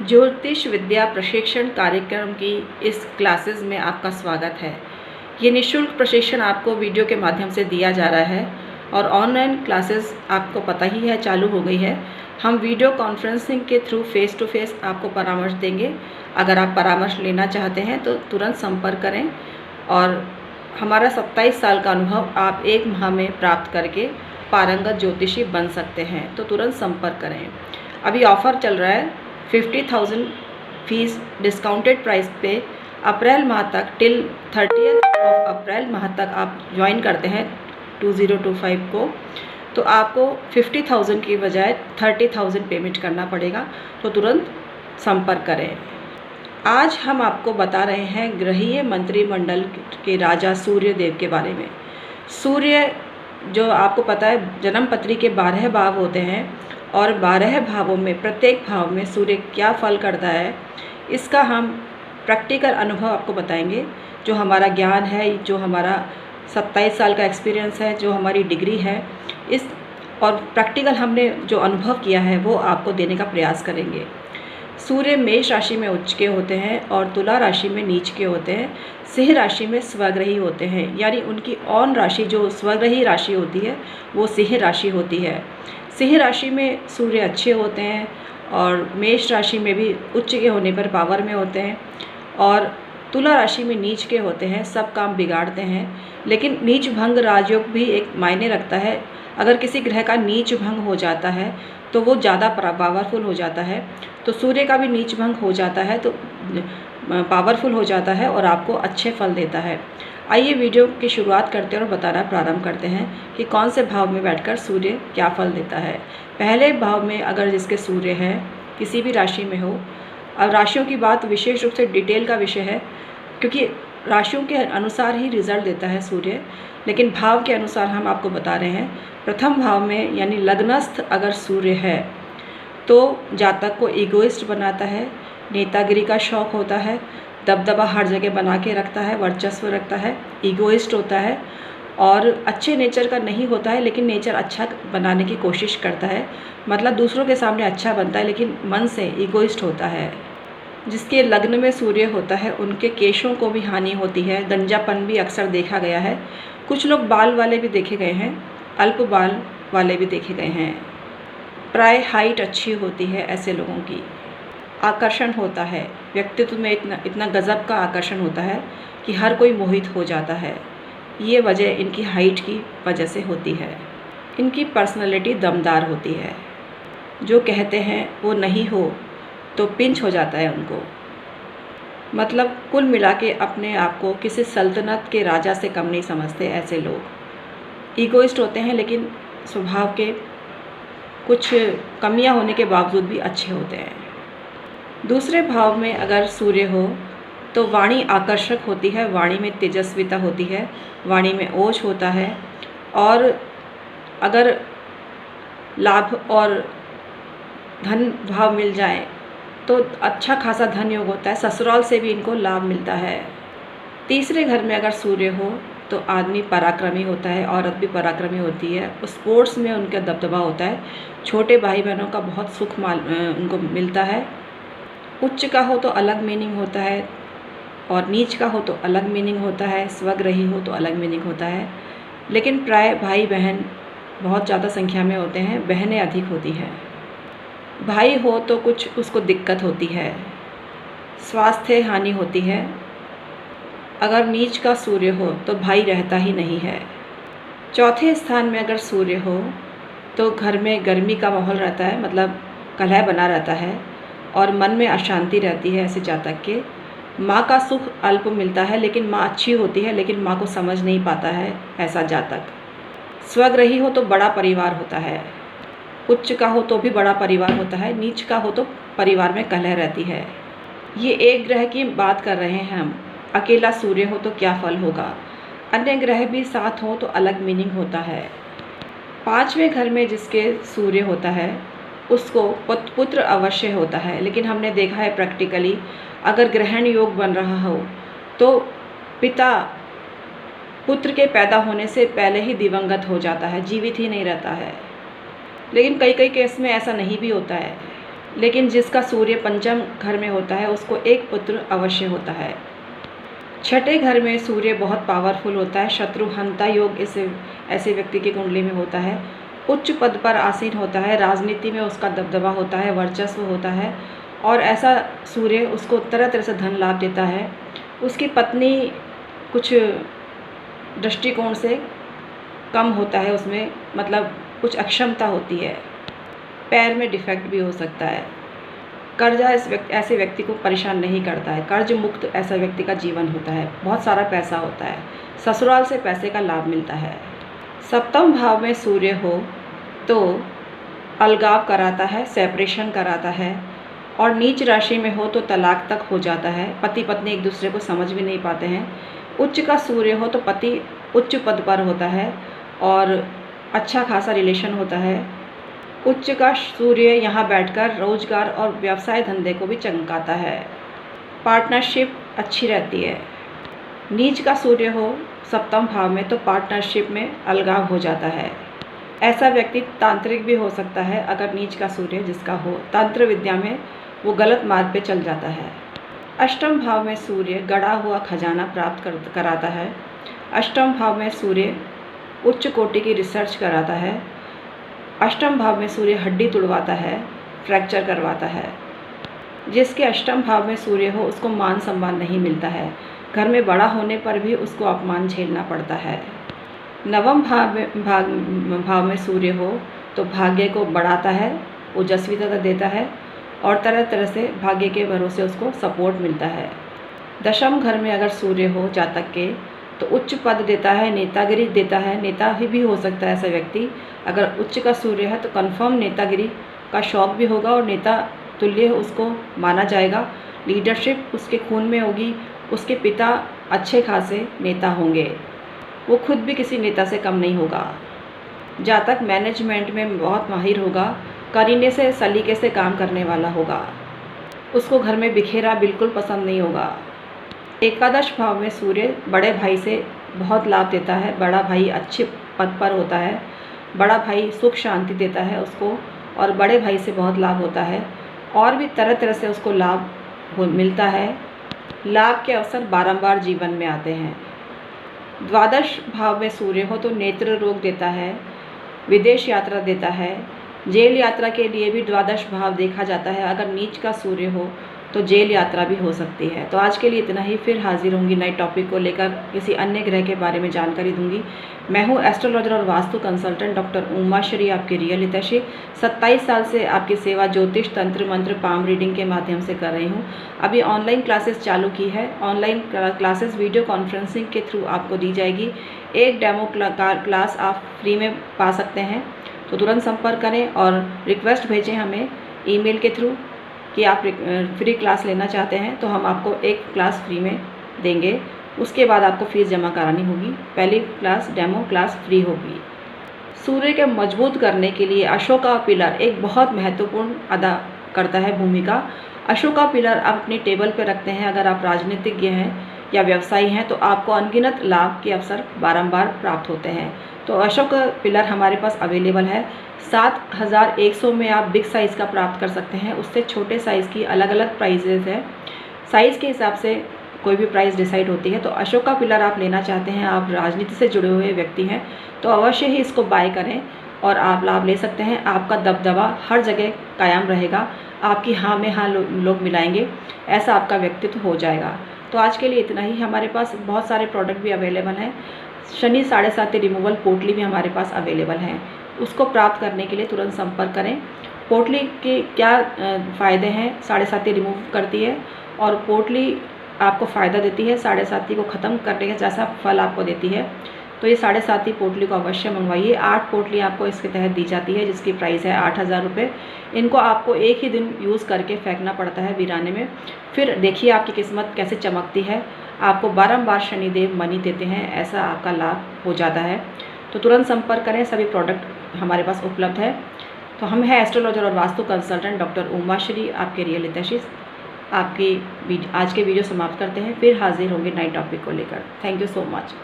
ज्योतिष विद्या प्रशिक्षण कार्यक्रम की इस क्लासेस में आपका स्वागत है। ये निःशुल्क प्रशिक्षण आपको वीडियो के माध्यम से दिया जा रहा है और ऑनलाइन क्लासेस आपको पता ही है चालू हो गई है। हम वीडियो कॉन्फ्रेंसिंग के थ्रू फेस टू फेस आपको परामर्श देंगे। अगर आप परामर्श लेना चाहते हैं तो तुरंत संपर्क करें और हमारा 27 साल का अनुभव आप 1 माह में प्राप्त करके पारंगत ज्योतिषी बन सकते हैं, तो तुरंत संपर्क करें। अभी ऑफ़र चल रहा है 50,000 फीस डिस्काउंटेड प्राइस पे अप्रैल माह तक टिल 30th ऑफ अप्रैल माह तक आप ज्वाइन करते हैं 2025 को, तो आपको 50,000 की बजाय 30,000 पेमेंट करना पड़ेगा, तो तुरंत संपर्क करें। आज हम आपको बता रहे हैं ग्रहीय मंत्रिमंडल के राजा सूर्य देव के बारे में। सूर्य जो आपको पता है जन्म पत्री के 12 भाव होते हैं और 12 भावों में प्रत्येक भाव में सूर्य क्या फल करता है, इसका हम प्रैक्टिकल अनुभव आपको बताएंगे। जो हमारा ज्ञान है, जो हमारा 27 साल का एक्सपीरियंस है, जो हमारी डिग्री है, इस और प्रैक्टिकल हमने जो अनुभव किया है वो आपको देने का प्रयास करेंगे। सूर्य मेष राशि में उच्च के होते हैं और तुला राशि में नीच के होते हैं। सिंह राशि में स्वग्रही होते हैं, यानी उनकी ऑन राशि जो स्वग्रही राशि होती है वो सिंह राशि होती है। सिंह राशि में सूर्य अच्छे होते हैं और मेष राशि में भी उच्च के होने पर पावर में होते हैं और तुला राशि में नीच के होते हैं, सब काम बिगाड़ते हैं। लेकिन नीच भंग राजयोग भी एक मायने रखता है। अगर किसी ग्रह का नीच भंग हो जाता है तो वो ज़्यादा पावरफुल हो जाता है, तो सूर्य का भी नीच भंग हो जाता है तो पावरफुल हो जाता है और आपको अच्छे फल देता है। आइए वीडियो की शुरुआत करते हैं और बताना प्रारंभ करते हैं कि कौन से भाव में बैठकर सूर्य क्या फल देता है। पहले भाव में अगर जिसके सूर्य है, किसी भी राशि में हो, अब राशियों की बात विशेष रूप से डिटेल का विषय है क्योंकि राशियों के अनुसार ही रिजल्ट देता है सूर्य, लेकिन भाव के अनुसार हम आपको बता रहे हैं। प्रथम भाव में यानी लग्नस्थ अगर सूर्य है तो जातक को ईगोइस्ट बनाता है, नेतागिरी का शौक़ होता है, दबदबा हर जगह बना के रखता है, वर्चस्व रखता है, ईगोइस्ट होता है और अच्छे नेचर का नहीं होता है, लेकिन नेचर अच्छा बनाने की कोशिश करता है। मतलब दूसरों के सामने अच्छा बनता है लेकिन मन से ईगोइस्ट होता है। जिसके लग्न में सूर्य होता है उनके केशों को भी हानि होती है, गंजापन भी अक्सर देखा गया है। कुछ लोग बाल वाले भी देखे गए हैं, अल्प बाल वाले भी देखे गए हैं। प्राय हाइट अच्छी होती है ऐसे लोगों की। आकर्षण होता है, व्यक्तित्व में इतना गज़ब का आकर्षण होता है कि हर कोई मोहित हो जाता है। ये वजह इनकी हाइट की वजह से होती है। इनकी पर्सनालिटी दमदार होती है, जो कहते हैं वो नहीं हो तो पिंच हो जाता है उनको। मतलब कुल मिला के अपने आप को किसी सल्तनत के राजा से कम नहीं समझते ऐसे लोग। ईगोइस्ट होते हैं लेकिन स्वभाव के कुछ कमियां होने के बावजूद भी अच्छे होते हैं। दूसरे भाव में अगर सूर्य हो तो वाणी आकर्षक होती है, वाणी में तेजस्विता होती है, वाणी में ओज होता है और अगर लाभ और धन भाव मिल जाए तो अच्छा खासा धन योग होता है, ससुराल से भी इनको लाभ मिलता है। तीसरे घर में अगर सूर्य हो तो आदमी पराक्रमी होता है, औरत भी पराक्रमी होती है, स्पोर्ट्स में उनका दबदबा होता है, छोटे भाई बहनों का बहुत सुख उनको मिलता है। उच्च का हो तो अलग मीनिंग होता है और नीच का हो तो अलग मीनिंग होता है, स्वग्रही हो तो अलग मीनिंग होता है। लेकिन प्राय भाई बहन बहुत ज़्यादा संख्या में होते हैं, बहनें अधिक होती हैं। भाई हो तो कुछ उसको दिक्कत होती है, स्वास्थ्य हानि होती है। अगर नीच का सूर्य हो तो भाई रहता ही नहीं है। चौथे स्थान में अगर सूर्य हो तो घर में गर्मी का माहौल रहता है, मतलब कलह बना रहता है और मन में अशांति रहती है ऐसे जातक के। माँ का सुख अल्प मिलता है, लेकिन माँ अच्छी होती है लेकिन माँ को समझ नहीं पाता है ऐसा जातक। स्वग्रही हो तो बड़ा परिवार होता है, उच्च का हो तो भी बड़ा परिवार होता है, नीच का हो तो परिवार में कलह रहती है। ये एक ग्रह की बात कर रहे हैं हम। अकेला सूर्य हो तो क्या फल होगा, अन्य ग्रह भी साथ हो तो अलग मीनिंग होता है। 5वें घर में जिसके सूर्य होता है उसको पुत्र अवश्य होता है, लेकिन हमने देखा है प्रैक्टिकली अगर ग्रहण योग बन रहा हो तो पिता पुत्र के पैदा होने से पहले ही दिवंगत हो जाता है, जीवित ही नहीं रहता है। लेकिन कई केस में ऐसा नहीं भी होता है। लेकिन जिसका सूर्य पंचम घर में होता है उसको एक पुत्र अवश्य होता है। छठे घर में सूर्य बहुत पावरफुल होता है, शत्रुहंता योग ऐसे व्यक्ति की कुंडली में होता है। उच्च पद पर आसीन होता है, राजनीति में उसका दबदबा होता है, वर्चस्व होता है और ऐसा सूर्य उसको तरह तरह से धन लाभ देता है। उसकी पत्नी कुछ दृष्टिकोण से कम होता है, उसमें मतलब कुछ अक्षमता होती है, पैर में डिफेक्ट भी हो सकता है। कर्जा ऐसे व्यक्ति को परेशान नहीं करता है, कर्ज मुक्त ऐसा व्यक्ति का जीवन होता है, बहुत सारा पैसा होता है, ससुराल से पैसे का लाभ मिलता है। सप्तम भाव में सूर्य हो तो अलगाव कराता है, सेपरेशन कराता है और नीच राशि में हो तो तलाक तक हो जाता है, पति पत्नी एक दूसरे को समझ भी नहीं पाते हैं। उच्च का सूर्य हो तो पति उच्च पद पर होता है और अच्छा खासा रिलेशन होता है। उच्च का सूर्य यहाँ बैठकर रोजगार और व्यवसाय धंधे को भी चमकाता है, पार्टनरशिप अच्छी रहती है। नीच का सूर्य हो सप्तम भाव में तो पार्टनरशिप में अलगाव हो जाता है। ऐसा व्यक्ति तांत्रिक भी हो सकता है अगर नीच का सूर्य जिसका हो, तंत्र विद्या में वो गलत मार्ग पे चल जाता है। अष्टम भाव में सूर्य गड़ा हुआ खजाना प्राप्त कराता है। अष्टम भाव में सूर्य उच्च कोटि की रिसर्च कराता है। अष्टम भाव में सूर्य हड्डी तुड़वाता है, फ्रैक्चर करवाता है। जिसके अष्टम भाव में सूर्य हो उसको मान सम्मान नहीं मिलता है, घर में बड़ा होने पर भी उसको अपमान झेलना पड़ता है। नवम भाव में सूर्य हो तो भाग्य को बढ़ाता है, ओजस्विता देता है और तरह तरह से भाग्य के भरोसे उसको सपोर्ट मिलता है। दशम घर में अगर सूर्य हो जातक के तो उच्च पद देता है, नेतागिरी देता है, नेता भी हो सकता है ऐसा व्यक्ति। अगर उच्च का सूर्य है तो कंफर्म नेतागिरी का शौक भी होगा और नेता तुल्य उसको माना जाएगा, लीडरशिप उसके खून में होगी। उसके पिता अच्छे खासे नेता होंगे, वो खुद भी किसी नेता से कम नहीं होगा। जातक मैनेजमेंट में बहुत माहिर होगा, करीने से सलीके से काम करने वाला होगा, उसको घर में बिखेरा बिल्कुल पसंद नहीं होगा। एकादश भाव में सूर्य बड़े भाई से बहुत लाभ देता है, बड़ा भाई अच्छे पद पर होता है, बड़ा भाई सुख शांति देता है उसको और बड़े भाई से बहुत लाभ होता है और भी तरह तरह से उसको लाभ मिलता है। लाभ के अवसर बारंबार जीवन में आते हैं। द्वादश भाव में सूर्य हो तो नेत्र रोग देता है, विदेश यात्रा देता है, जेल यात्रा के लिए भी द्वादश भाव देखा जाता है। अगर नीच का सूर्य हो तो जेल यात्रा भी हो सकती है। तो आज के लिए इतना ही, फिर हाजिर होंगी नए टॉपिक को लेकर, किसी अन्य ग्रह के बारे में जानकारी दूंगी। मैं हूँ एस्ट्रोलॉजर और वास्तु कंसल्टेंट डॉक्टर उमा श्री, आपकी रियल हितैषी। 27 साल से आपकी सेवा ज्योतिष, तंत्र, मंत्र, पाम रीडिंग के माध्यम से कर रही हूँ। अभी ऑनलाइन क्लासेस चालू की है। ऑनलाइन क्लासेस वीडियो कॉन्फ्रेंसिंग के थ्रू आपको दी जाएगी। एक डेमो क्लास आप फ्री में पा सकते हैं, तो तुरंत संपर्क करें और रिक्वेस्ट भेजें हमें ईमेल के थ्रू कि आप फ्री क्लास लेना चाहते हैं, तो हम आपको एक क्लास फ्री में देंगे। उसके बाद आपको फीस जमा करानी होगी। पहली क्लास डेमो क्लास फ्री होगी। सूर्य के मजबूत करने के लिए अशोका पिलर एक बहुत महत्वपूर्ण अदा करता है भूमिका। अशोका पिलर आप अपनी टेबल पर रखते हैं। अगर आप राजनीतिज्ञ हैं या व्यवसायी हैं तो आपको अनगिनत लाभ के अवसर बारंबार प्राप्त होते हैं। तो अशोक पिलर हमारे पास अवेलेबल है। 7100 में आप बिग साइज़ का प्राप्त कर सकते हैं। उससे छोटे साइज़ की अलग अलग प्राइजेज़ है, साइज़ के हिसाब से कोई भी प्राइस डिसाइड होती है। तो अशोका पिलर आप लेना चाहते हैं, आप राजनीति से जुड़े हुए व्यक्ति हैं तो अवश्य ही इसको बाय करें और आप लाभ ले सकते हैं। आपका दबदबा हर जगह कायम रहेगा, आपकी हाँ में हाँ लोग मिलाएंगे, ऐसा आपका व्यक्तित्व हो जाएगा। तो आज के लिए इतना ही। हमारे पास बहुत सारे प्रोडक्ट भी अवेलेबल हैं। शनि 7.5 रिमूवल पोटली भी हमारे पास अवेलेबल हैं। उसको प्राप्त करने के लिए तुरंत संपर्क करें। पोटली के क्या फ़ायदे हैं? 7.5 रिमूव करती है और पोटली आपको फ़ायदा देती है, 7.5 को ख़त्म करने का जैसा फल आपको देती है। तो ये 7.5 पोटली को अवश्य मंगवाइए। 8 पोटली आपको इसके तहत दी जाती है जिसकी प्राइस है 8,000 रुपये। इनको आपको एक ही दिन यूज़ करके फेंकना पड़ता है वीराने में। फिर देखिए आपकी किस्मत कैसे चमकती है। आपको बारंबार शनिदेव मनी देते हैं, ऐसा आपका लाभ हो जाता है। तो तुरंत संपर्क करें, सभी प्रोडक्ट हमारे पास उपलब्ध है। तो हम हैं एस्ट्रोलॉजर और वास्तु कंसल्टेंट डॉक्टर उमा श्री, आपके रियल हितैषी। आपकी आज के वीडियो समाप्त करते हैं, फिर हाजिर होंगे नए टॉपिक को लेकर। Thank you so much.